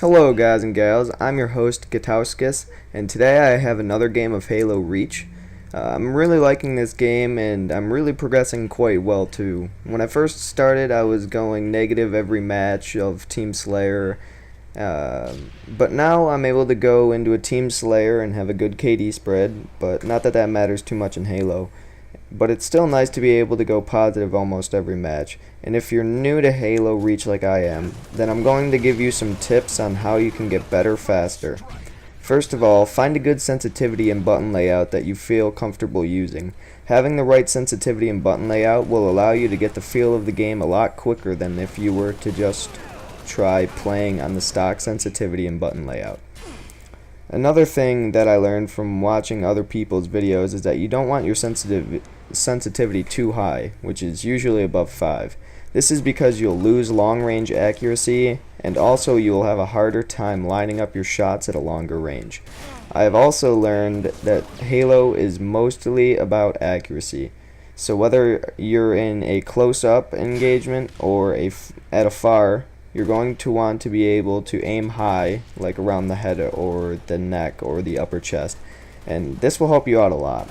Hello guys and gals, I'm your host Gutowskus, and today I have another game of Halo Reach. I'm really liking this game and I'm really progressing quite well too. When I first started I was going negative every match of Team Slayer, but now I'm able to go into a Team Slayer and have a good KD spread, but not that that matters too much in Halo. But it's still nice to be able to go positive almost every match. And if you're new to Halo Reach like I am, then I'm going to give you some tips on how you can get better faster. First of all, find a good sensitivity and button layout that you feel comfortable using. Having the right sensitivity and button layout will allow you to get the feel of the game a lot quicker than if you were to just try playing on the stock sensitivity and button layout. Another thing that I learned from watching other people's videos is that you don't want your sensitivity too high, which is usually above 5. This is because you'll lose long range accuracy, and also you'll have a harder time lining up your shots at a longer range. I have also learned that Halo is mostly about accuracy. So whether you're in a close-up engagement or at afar, you're going to want to be able to aim high, like around the head or the neck or the upper chest, and this will help you out a lot.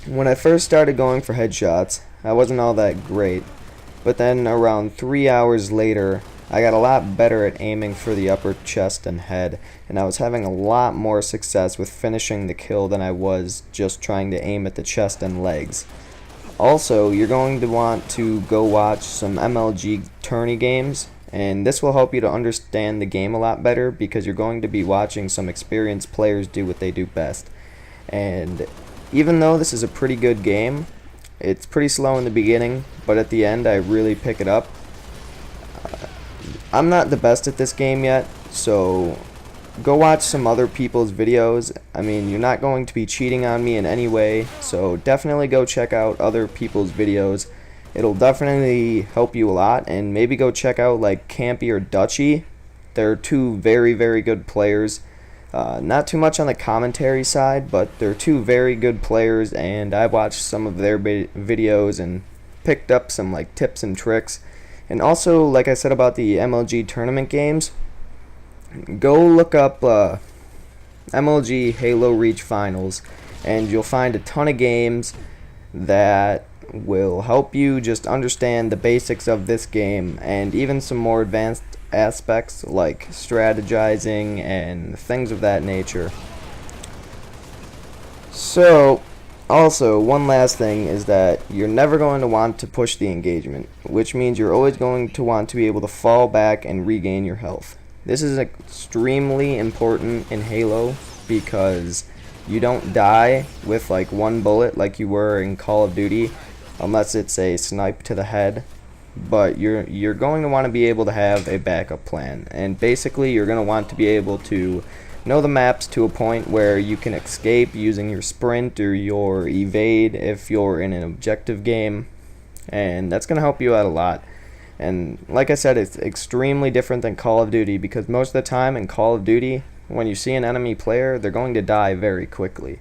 When I first started going for headshots, I wasn't all that great, but then around 3 hours later, I got a lot better at aiming for the upper chest and head, and I was having a lot more success with finishing the kill than I was just trying to aim at the chest and legs. Also, you're going to want to go watch some MLG tourney games, and this will help you to understand the game a lot better because you're going to be watching some experienced players do what they do best. And even though this is a pretty good game, it's pretty slow in the beginning, but at the end I really pick it up. I'm not the best at this game yet, so go watch some other people's videos. I mean, you're not going to be cheating on me in any way, so definitely go check out other people's videos. It'll definitely help you a lot, and maybe go check out like Campy or Dutchy. They're two very, very good players. Not too much on the commentary side, but they're two very good players, and I watched some of their videos and picked up some like tips and tricks. And also, like I said about the MLG tournament games, go look up MLG Halo Reach Finals, and you'll find a ton of games that will help you just understand the basics of this game, and even some more advanced aspects like strategizing and things of that nature. So, also, one last thing is that you're never going to want to push the engagement, which means you're always going to want to be able to fall back and regain your health. This is extremely important in Halo because you don't die with like one bullet like you were in Call of Duty, unless it's a snipe to the head. But you're going to want to be able to have a backup plan, and basically you're going to want to be able to know the maps to a point where you can escape using your sprint or your evade if you're in an objective game, and that's going to help you out a lot. And like I said, it's extremely different than Call of Duty, because most of the time in Call of Duty, when you see an enemy player, they're going to die very quickly.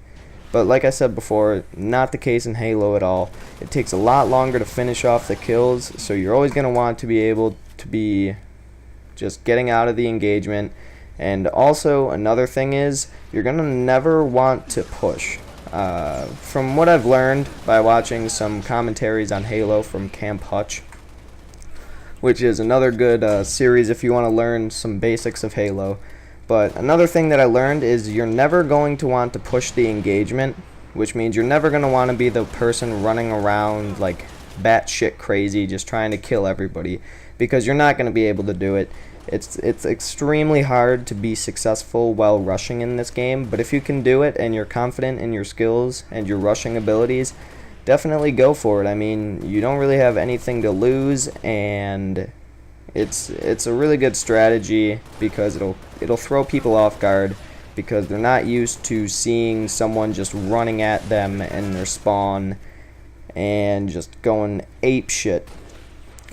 But like I said before, not the case in Halo at all. It takes a lot longer to finish off the kills, so you're always going to want to be able to be just getting out of the engagement. And also, another thing is, you're going to never want to push. From what I've learned by watching some commentaries on Halo from Camp Hutch, which is another good series if you want to learn some basics of Halo. But another thing that I learned is you're never going to want to push the engagement, which means you're never going to want to be the person running around like batshit crazy just trying to kill everybody, because you're not going to be able to do it. It's extremely hard to be successful while rushing in this game, but if you can do it and you're confident in your skills and your rushing abilities, definitely go for it. I mean, you don't really have anything to lose, and it's a really good strategy because it'll throw people off guard, because they're not used to seeing someone just running at them in their spawn and just going ape shit.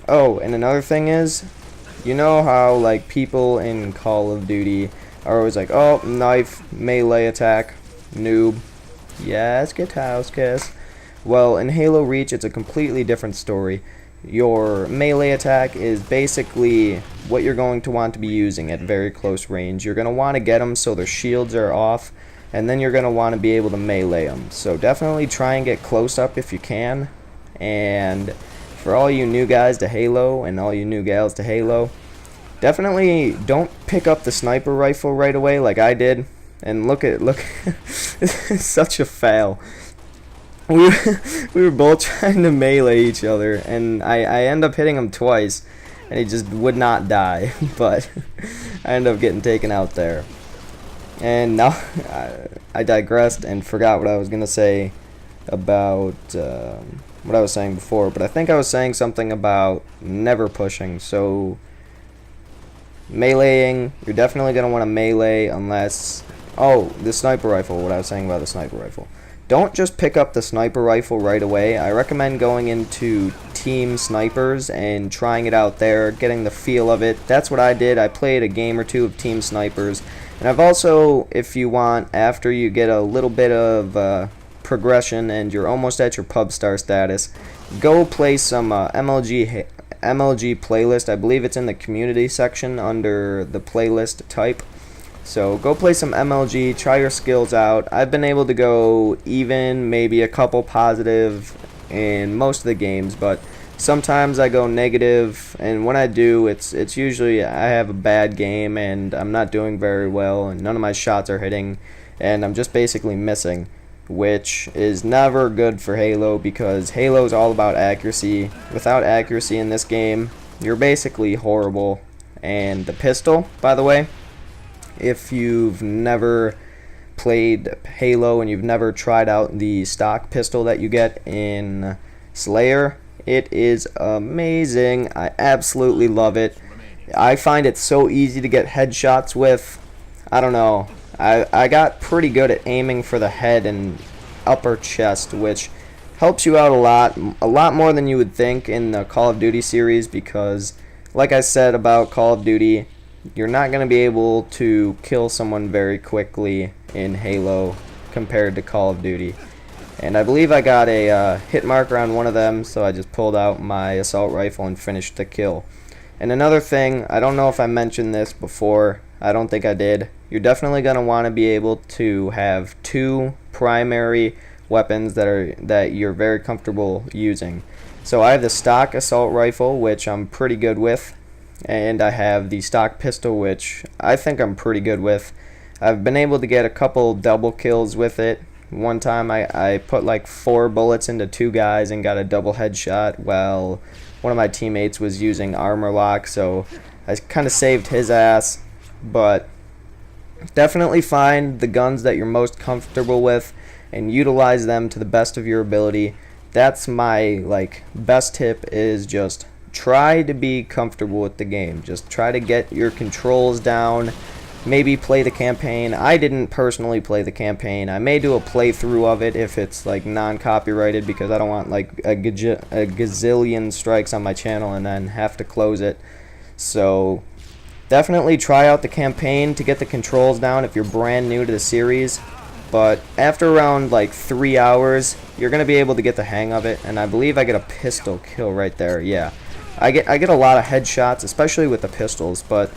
Oh, and another thing is, you know how like people in Call of Duty are always like, oh, knife, melee attack, noob. Yes, Gutowskus. Well, in Halo Reach, it's a completely different story. your melee attack is basically what you're going to want to be using at very close range. You're going to want to get them so their shields are off, and then you're going to want to be able to melee them. So definitely try and get close up if you can. And for all you new guys to Halo and all you new gals to Halo, definitely don't pick up the sniper rifle right away like I did. And look, it's such a fail. We were both trying to melee each other, and I end up hitting him twice, and he just would not die. But I ended up getting taken out there. And now I digressed and forgot what I was gonna say about what I was saying before. But I think I was saying something about never pushing. So meleeing, you're definitely gonna want to melee unless. Oh, the sniper rifle, what I was saying about the sniper rifle. Don't just pick up the sniper rifle right away. I recommend going into team snipers and trying it out there, getting the feel of it. That's what I did. I played a game or two of team snipers. And I've also, if you want, after you get a little bit of progression and you're almost at your pub star status, go play some MLG playlist. I believe it's in the community section under the playlist type. So go play some MLG, try your skills out. I've been able to go even, maybe a couple positive in most of the games, but sometimes I go negative, and when I do, it's usually I have a bad game and I'm not doing very well and none of my shots are hitting and I'm just basically missing, which is never good for Halo because Halo is all about accuracy. Without accuracy in this game, you're basically horrible. And the pistol, by the way, if you've never played Halo and you've never tried out the stock pistol that you get in Slayer, it is amazing. I absolutely love it. I find it so easy to get headshots with. I don't know. I got pretty good at aiming for the head and upper chest, which helps you out a lot more than you would think in the Call of Duty series because, like I said about Call of Duty, you're not going to be able to kill someone very quickly in Halo compared to Call of Duty. And I believe I got a hit marker on one of them, so I just pulled out my assault rifle and finished the kill. And another thing, I don't know if I mentioned this before, I don't think I did, you're definitely going to want to be able to have two primary weapons that you're very comfortable using. So I have the stock assault rifle, which I'm pretty good with, and I have the stock pistol, which I think I'm pretty good with. I've been able to get a couple double kills with it. One time I put like 4 bullets into 2 guys and got a double headshot while one of my teammates was using armor lock, so I kind of saved his ass. But definitely find the guns that you're most comfortable with and utilize them to the best of your ability. That's my best tip, is just try to be comfortable with the game. Just try to get your controls down. Maybe play the campaign. I didn't personally play the campaign. I may do a playthrough of it if it's like non-copyrighted, because I don't want like a gazillion strikes on my channel and then have to close it. So definitely try out the campaign to get the controls down if you're brand new to the series. But after around like 3 hours, you're gonna be able to get the hang of it. And I believe I get a pistol kill right there. Yeah, I get a lot of headshots, especially with the pistols. But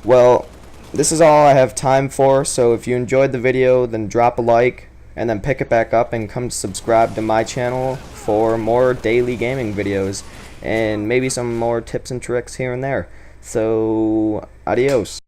well, this is all I have time for, so if you enjoyed the video, then drop a like, and then pick it back up and come subscribe to my channel for more daily gaming videos, and maybe some more tips and tricks here and there. So, adios.